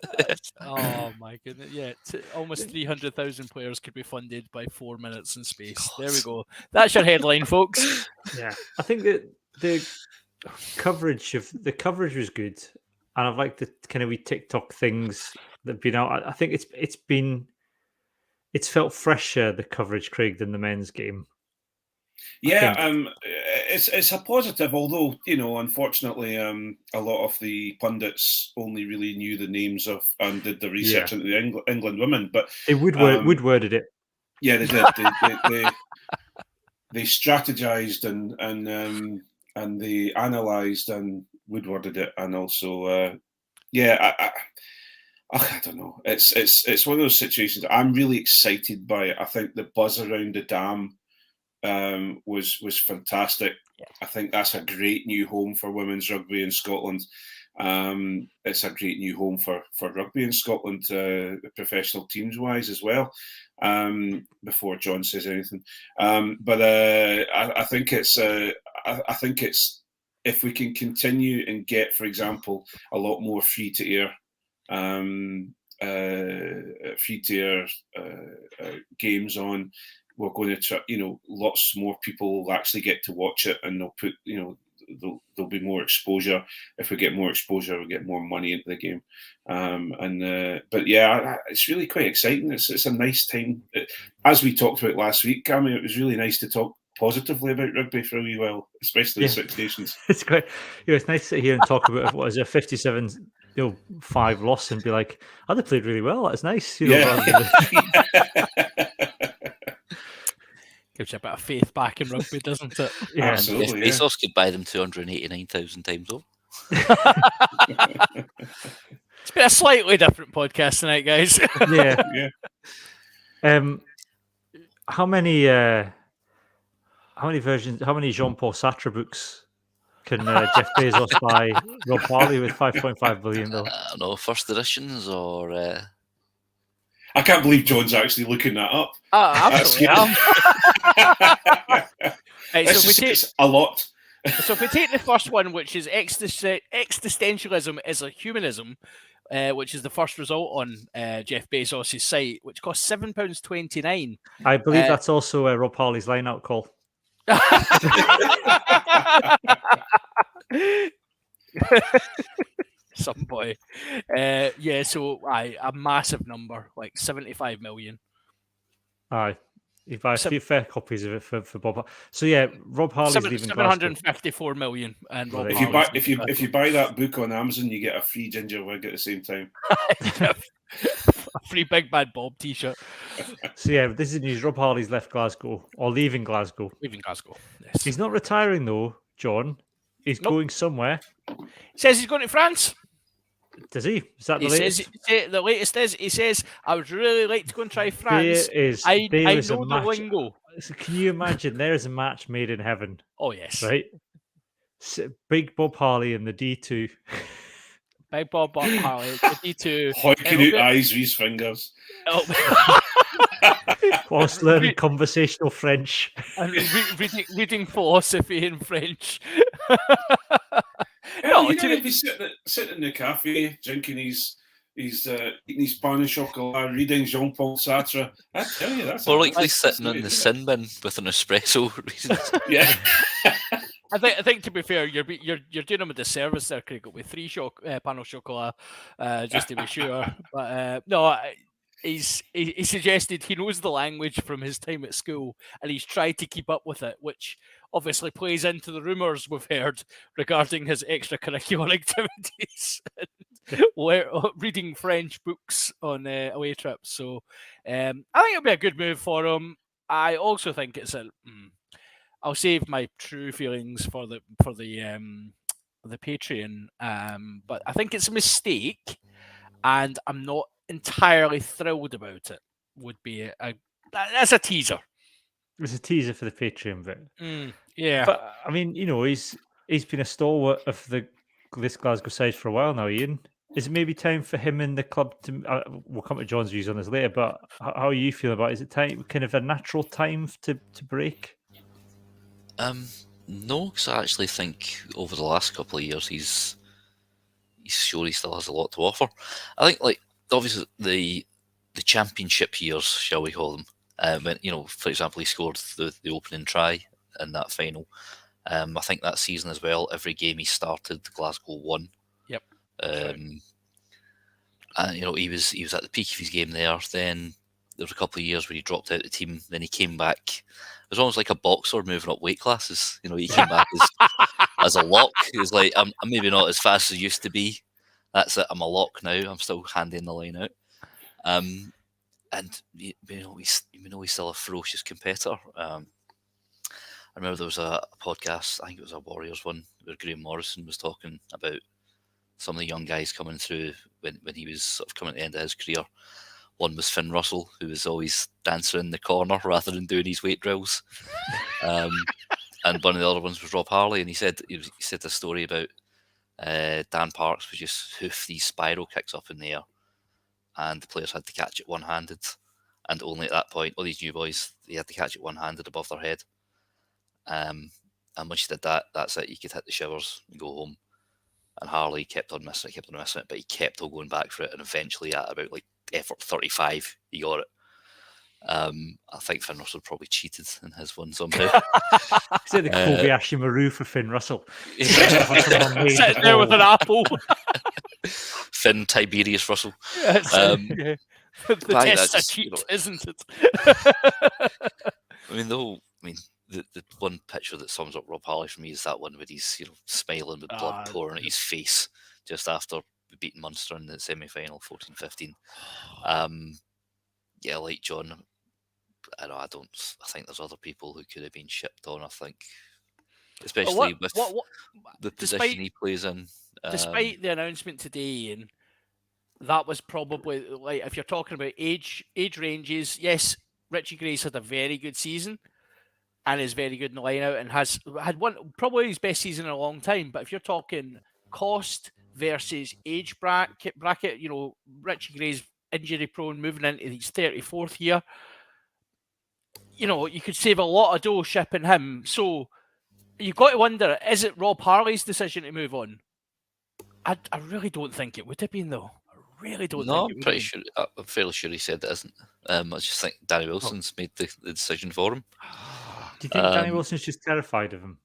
Oh my goodness! Yeah, almost 300,000 players could be funded by 4 minutes in space. God. There we go. That's your headline, folks. Yeah, I think that the coverage was good, and I've liked the kind of wee TikTok things that've been out. I think it's felt fresher, the coverage, Craig, than the men's game. Yeah, it's a positive, although, unfortunately, a lot of the pundits only really knew the names of and did the research into the England women. But they woodworded it. Yeah, they did. They strategized and they analysed and woodworded it, and also, I don't know. It's one of those situations. I'm really excited by it. I think the buzz around the Dam was fantastic. Yeah. I think that's a great new home for women's rugby in Scotland, It's a great new home for rugby in Scotland, professional teams wise as well. Before John says anything, but I think it's if we can continue and get, for example, a lot more free to air games on, we're going to try, lots more people will actually get to watch it, and they'll put, there'll be more exposure. If we get more exposure, we get more money into the game. But yeah, it's really quite exciting. It's a nice time. As we talked about last week, Cammy, it was really nice to talk positively about rugby for a wee while, especially the Six Nations. It's great. It's nice to sit here and talk about what is a 57-5 loss and be like, oh, they played really well. That's nice. Gives you a bit of faith back in rugby, doesn't it? Yeah, absolutely. If Bezos could buy them 289,000 times over. It's been a slightly different podcast tonight, guys. Yeah. Yeah. How many versions? How many Jean-Paul Sartre books can Jeff Bezos buy Rob Harley with 5.5 billion though? I don't know, first editions or. I can't believe John's actually looking that up. Absolutely. Right, It's a lot. So if we take the first one, which is existentialism is a humanism, which is the first result on Jeff Bezos' site, which costs £7.29. I believe that's also Rob Harley's line-out call. Some boy. So a massive number, like 75 million. Aye. He buys a few fair copies of it for Bob. So yeah, Rob Harley's leaving 754 million. And Rob if you buy that book on Amazon, you get a free ginger wig at the same time. A free Big Bad Bob t-shirt. So yeah, this is news. Rob Harley's left Glasgow or leaving Glasgow. Leaving Glasgow. Yes. He's not retiring though, John. He's going somewhere. He says he's going to France. Does he? Is that the latest? The latest is he says, I would really like to go and try France. I know the lingo. So can you imagine? There is a match made in heaven. Oh, yes. Right? Big Bob Harley and the D2. Big Bob Harley, the D2. Hoiking out eyes with his fingers. Oh. Whilst learning conversational French. And reading philosophy in French. He'd be sitting in the cafe, drinking eating his pain au chocolat, reading Jean-Paul Sartre. I tell you, that's or likely sitting in the sin bin with an espresso. Yeah. I think to be fair, you're doing him a disservice there, Craig, with 3 pain au chocolat, just to be sure. But no, he suggested he knows the language from his time at school, and he's tried to keep up with it, which obviously plays into the rumours we've heard regarding his extracurricular activities, reading French books on away trips. So I think it'll be a good move for him. I also think it's I'll save my true feelings for the Patreon, but I think it's a mistake, and I'm not entirely thrilled about it. Would be that's a teaser. It's a teaser for the Patreon bit. Yeah, but I mean, he's been a stalwart of this Glasgow side for a while now. Ian, is it maybe time for him and the club to? We'll come to John's views on this later. But how are you feeling about it? Is it time, kind of a natural time to break? No, because I actually think over the last couple of years he's sure he still has a lot to offer. I think, like, obviously the championship years, shall we call them, when, for example, he scored the opening try in that final. I think that season as well, every game he started, Glasgow won. Yep. And he was at the peak of his game there. Then there was a couple of years where he dropped out of the team. Then he came back. It was almost like a boxer moving up weight classes. He came back as a lock. He was like, I'm maybe not as fast as I used to be. That's it. I'm a lock now. I'm still handing the line out. And he's still a ferocious competitor. I remember there was a podcast, I think it was a Warriors one, where Graham Morrison was talking about some of the young guys coming through when he was sort of coming to the end of his career. One was Finn Russell, who was always dancing in the corner rather than doing his weight drills. And one of the other ones was Rob Harley, and he said a story about Dan Parks would just hoof these spiral kicks up in the air, and the players had to catch it one-handed. And only at that point, all these new boys, they had to catch it one-handed above their head. And once you did that, that's it. You could hit the showers and go home. And Harley kept on missing it, but he kept on going back for it. And eventually, at about like effort 35, he got it. I think Finn Russell probably cheated in his one somehow. Is it the Kobayashi Maru for Finn Russell? Sitting there with an apple. Finn Tiberius Russell. The test's a cheat, isn't it? The one picture that sums up Rob Harley for me is that one where he's smiling with blood pouring at his face just after beating Munster in the semi-final 14-15. Like John, I think there's other people who could have been shipped on. I think, especially with the position he plays in. Despite the announcement today, and that was probably like, if you're talking about age ranges, yes, Richie Gray's had a very good season and is very good in the line out and has had probably his best season in a long time. But if you're talking cost versus age bracket, Richie Gray's injury prone, moving into his 34th year, you could save a lot of dough shipping him. So you've got to wonder, is it Rob Harley's decision to move on? I really don't think it would have been, though. I really don't think it would I'm pretty sure. I'm fairly sure he said it isn't. I just think Danny Wilson's made the decision for him. Do you think Danny Wilson's just terrified of him?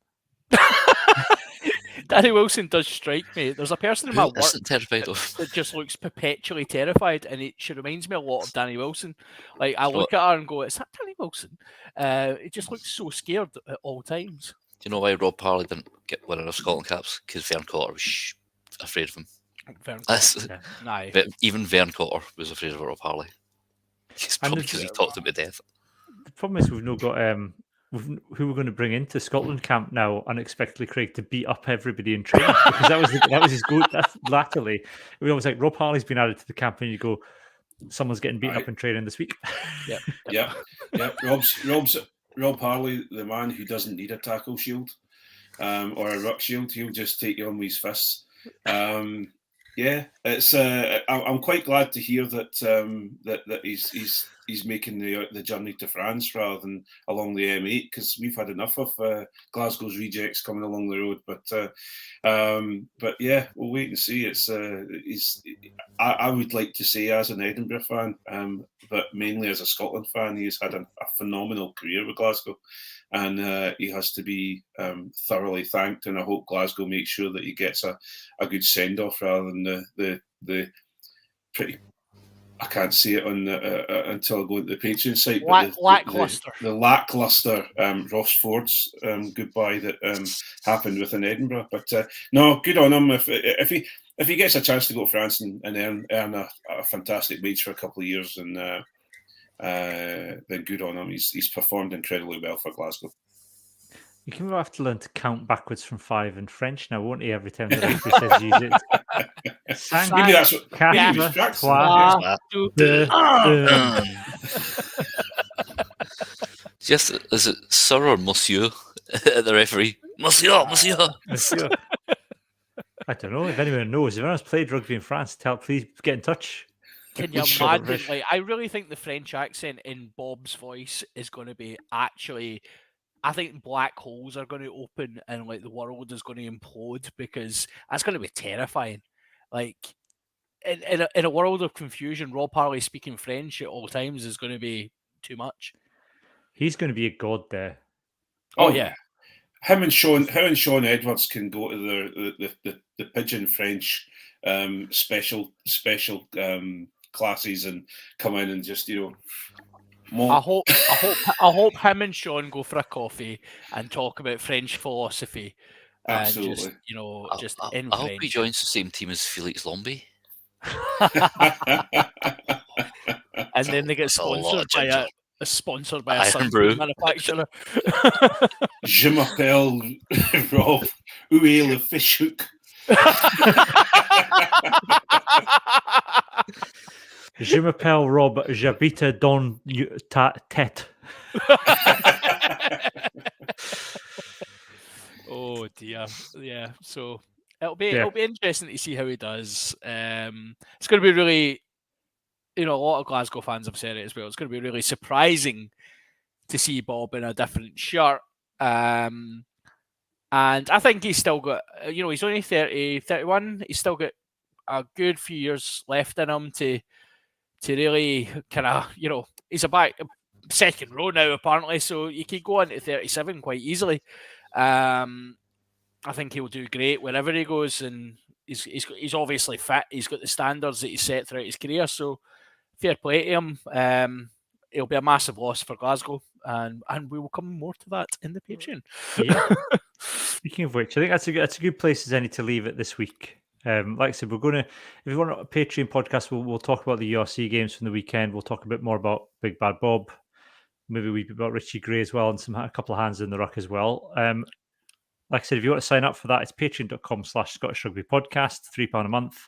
Danny Wilson does strike me. There's a person in my work terrified of that just looks perpetually terrified, and she reminds me a lot of Danny Wilson. Like, I look at her and go, "Is that Danny Wilson?" It just looks so scared at all times. Do you know why Rob Harley didn't get one of the Scotland caps? Because Vern Cotter was afraid of him. Even Vern Cotter was afraid of Rob Harley. It's probably because he talked him to death. The problem is we've not got who we're going to bring into Scotland camp now unexpectedly, Craig, to beat up everybody in training, because that was his goal. That's latterly we always like Rob Harley's been added to the camp, and you go, someone's getting beaten up in training this week. Yeah. Rob Harley, the man who doesn't need a tackle shield or a ruck shield, he'll just take you on with his fists. It's. I'm quite glad to hear that that he's making the journey to France rather than along the M8, because we've had enough of Glasgow's rejects coming along the road. But yeah, we'll wait and see. I would like to say, as an Edinburgh fan, but mainly as a Scotland fan, he's had a phenomenal career with Glasgow, and he has to be thoroughly thanked. And I hope Glasgow makes sure that he gets a good send off rather than the pretty. I can't see it on until I go to the Patreon site. Lackluster. The lackluster Ross Ford's goodbye that happened within Edinburgh. But no, good on him. If he gets a chance to go to France and earn a fantastic wage for a couple of years, and then good on him. He's performed incredibly well for Glasgow. You can have to learn to count backwards from 5 in French now, won't he? Every time the referee says use it. Maybe that's what Just, is it Sir or Monsieur? The referee, Monsieur. I don't know if anyone knows. If anyone's played rugby in France, please get in touch. Can you imagine? Like, I really think the French accent in Bob's voice is going to be actually. I think black holes are going to open and like the world is going to implode, because that's going to be terrifying. Like in a world of confusion, Rob Harley speaking French at all times is going to be too much. He's going to be a god there. Oh yeah, him and Sean Edwards can go to the Pigeon French special classes and come in and just I hope him and Sean go for a coffee and talk about French philosophy. Absolutely. And I French. hope he joins the same team as Felix Lombi. And then they get sponsored by a Iron Brew manufacturer. Je m'appelle Rob. Où est le fish hook? Je m'appelle Rob, j'habite dans ta tête. Oh dear. Yeah. So It'll be interesting to see how he does. It's going to be really, a lot of Glasgow fans have said it as well. It's going to be really surprising to see Bob in a different shirt. And I think he's still got, he's only 30, 31. He's still got a good few years left in him to really kind of, he's about second row now apparently, so you could go on to 37 quite easily. I think he'll do great wherever he goes, and he's obviously fit. He's got the standards that he's set throughout his career, so fair play to him. It'll be a massive loss for Glasgow, and we will come more to that in the Patreon. Yeah. Speaking of which, I think that's a good place as any to leave it this week. Like I said, we're going to, if you want a Patreon podcast, we'll talk about the URC games from the weekend. We'll talk a bit more about Big Bad Bob, maybe a wee bit about Richie Gray as well, and a couple of hands in the ruck as well. Like I said, if you want to sign up for that, it's patreon.com/Scottish Rugby Podcast, £3 a month.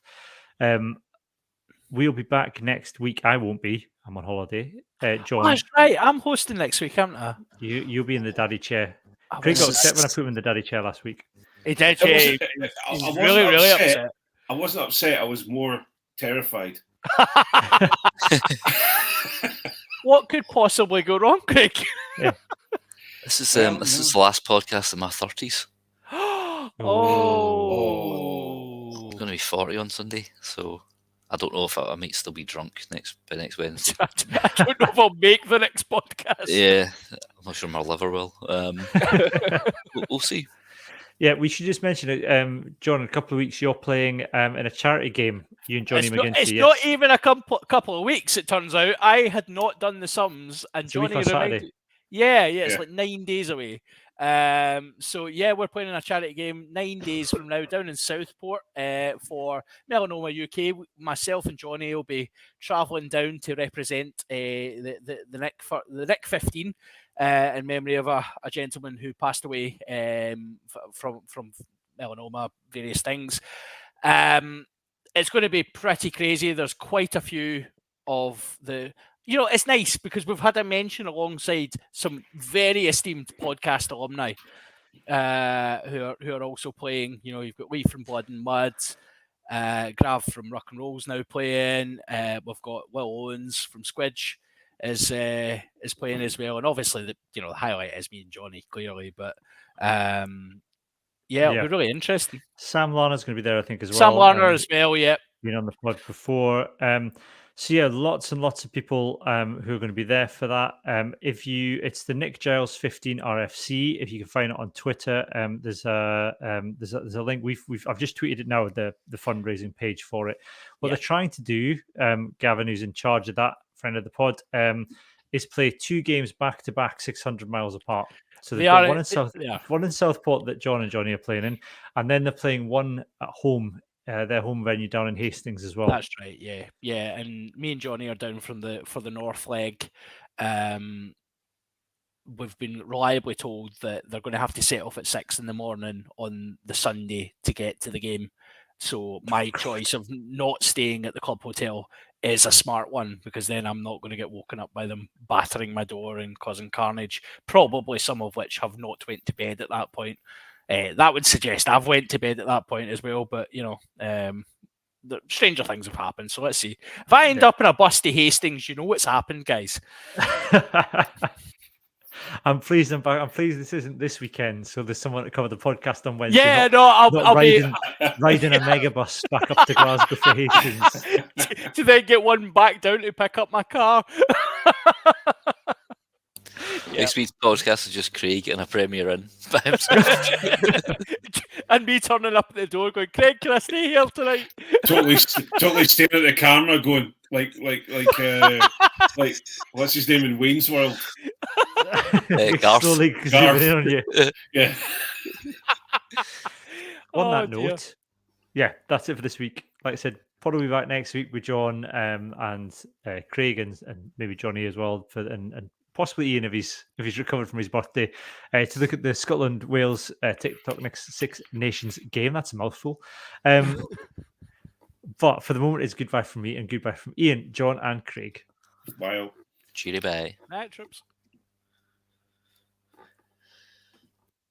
We'll be back next week. I won't be. I'm on holiday. John. That's right. I'm hosting next week, aren't I? You'll be in the daddy chair. Craig got upset when I put him in the daddy chair last week. He did. I wasn't really upset. I wasn't upset. I was more terrified. What could possibly go wrong, Craig? Yeah. This is the last podcast in my 30s. Oh. I'm going to be 40 on Sunday, so I don't know if I might still be drunk by next Wednesday. I don't know if I'll make the next podcast. Yeah, I'm not sure my liver will. We'll see. Yeah, we should just mention it, John. In a couple of weeks, you're playing in a charity game. You and Johnny McGinty. It's not even a couple of weeks. It turns out I had not done the sums, and Johnny reminded. Yeah, it's like 9 days away. So yeah, we're playing in a charity game 9 days from now down in Southport for Melanoma UK. Myself and Johnny will be travelling down to represent the Nick 15 in memory of a gentleman who passed away from melanoma, various things. It's going to be pretty crazy. There's quite a few of the. It's nice because we've had a mention alongside some very esteemed podcast alumni who are also playing. You've got Lee from Blood and Mud, Grav from Rock and Roll's now playing. We've got Will Owens from Squidge is playing as well, and obviously the highlight is me and Johnny clearly, but it'll be really interesting. Sam Larner's going to be there, I think, as well. Sam Larner as well, yeah. Been on the pod before. So yeah, lots and lots of people who are going to be there for that. It's the Nick Giles 15 RFC. If you can find it on Twitter, there's a link. I've just tweeted it now. The fundraising page for it. What they're trying to do, Gavin, who's in charge of that, friend of the pod, is play 2 games back to back, 600 miles apart. So they've got one in Southport that John and Johnny are playing in, and then they're playing one at home. Their home venue down in Hastings as well. That's right, yeah. And me and Johnny are down for the North leg. We've been reliably told that they're going to have to set off at 6 a.m. on the Sunday to get to the game. So my choice of not staying at the club hotel is a smart one, because then I'm not going to get woken up by them battering my door and causing carnage. Probably some of which have not went to bed at that point. That would suggest I've went to bed at that point as well, but stranger things have happened. So let's see. If I end up in a bus to Hastings, you know what's happened, guys. I'm pleased this isn't this weekend, so there's someone to cover the podcast on Wednesday. Yeah, I'll be riding a megabus back up to Glasgow for Hastings to then get one back down to pick up my car. Next week's podcast is just Craig and a Premier in by himself. And me turning up at the door going, Craig, can I stay here tonight? Totally staring at the camera going, like what's his name in Wayne's World? Garth. Slowly zooming in on you. Yeah. On that note, that's it for this week. Like I said, Pod will be back next week with John and Craig and maybe Johnny as well, and possibly Ian if he's recovered from his birthday, to look at the Scotland-Wales TikTok Next Six Nations game. That's a mouthful. But for the moment, it's goodbye from me and goodbye from Ian, John, and Craig. Bye. Cheery bye. Night, troops.